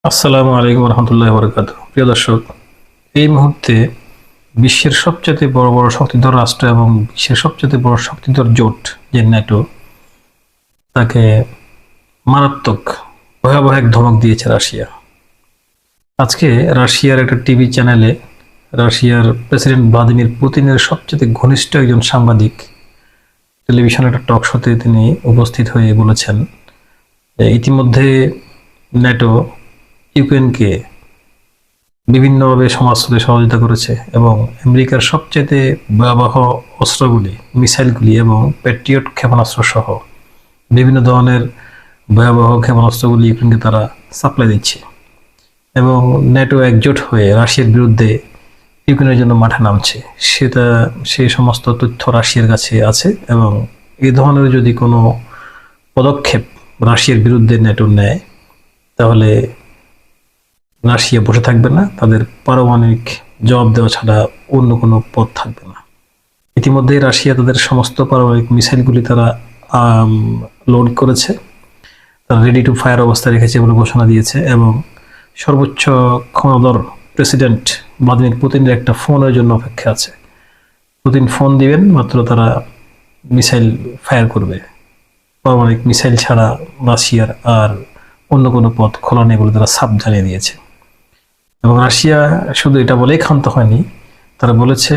আসসালামু আলাইকুম রহমতুল্লাহ বরকাত। প্রিয় দর্শক, এই মুহূর্তে বিশ্বের সবচেয়ে বড় বড় শক্তিধর রাষ্ট্র এবং বিশ্বের সবচেয়ে বড় শক্তিধর জোট যে ন্যাটো, তাকে মারাত্মক ভয়াবহ এক ধমক দিয়েছে রাশিয়া। আজকে রাশিয়ার একটা টিভি চ্যানেলে রাশিয়ার প্রেসিডেন্ট ভ্লাদিমির পুতিনের সবচেয়ে ঘনিষ্ঠ একজন সাংবাদিক টেলিভিশনে একটা টক শোতে তিনি উপস্থিত হয়ে বলেছেন যে ইতিমধ্যে ন্যাটো ইউক্রেনকে বিভিন্নভাবে সমাজসলে সহযোগিতা করেছে এবং আমেরিকার সবচেয়ে ভয়াবহ অস্ত্রগুলি, মিসাইলগুলি এবং প্যাট্রিয়ট ক্ষেপণাস্ত্র সহ বিভিন্ন ধরনের ভয়াবহ ক্ষেপণাস্ত্রগুলি ইউক্রেনকে তারা সাপ্লাই দিচ্ছে এবং ন্যাটো একজোট হয়ে রাশিয়ার বিরুদ্ধে ইউক্রেনের জন্য মাঠে নামছে। সেই সমস্ত তথ্য রাশিয়ার কাছে আছে এবং এই ধরনের যদি কোনো পদক্ষেপ রাশিয়ার বিরুদ্ধে ন্যাটো নেয় তাহলে রাশিয়া বসে থাকবে না, তাদের পারমাণবিক জবাব দেওয়া ছাড়া অন্য কোনো পথ থাকবে না। ইতিমধ্যে রাশিয়া তাদের সমস্ত পারমাণবিক মিসাইলগুলি তারা লোড করেছে, তারা রেডি টু ফায়ার অবস্থায় রেখেছে বলে ঘোষণা দিয়েছে এবং সর্বোচ্চ ক্ষমতাধর প্রেসিডেন্ট ভ্লাদিমির পুতিনের একটা ফোনের জন্য অপেক্ষা আছে। পুতিন ফোন দিবেন মাত্র তারা মিসাইল ফায়ার করবে। পারমাণবিক মিসাইল ছাড়া রাশিয়ার আর অন্য কোনো পথ খোলা নেই বলে তারা সাফ জানিয়ে দিয়েছে। এবং রাশিয়া শুধু এটা বলেই ক্ষান্ত হয়নি, তারা বলেছে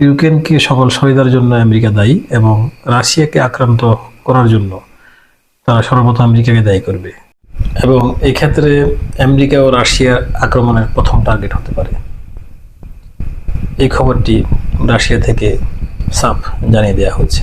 ইউক্রেনকে সকল সহায়তার জন্য আমেরিকা দায়ী এবং রাশিয়াকে আক্রান্ত করার জন্য তারা সর্বপ্রথম আমেরিকাকে দায়ী করবে এবং এই ক্ষেত্রে আমেরিকা ও রাশিয়ার আক্রমণের প্রথম টার্গেট হতে পারে। এই খবরটি রাশিয়া থেকে সাফ জানিয়ে দেওয়া হয়েছে।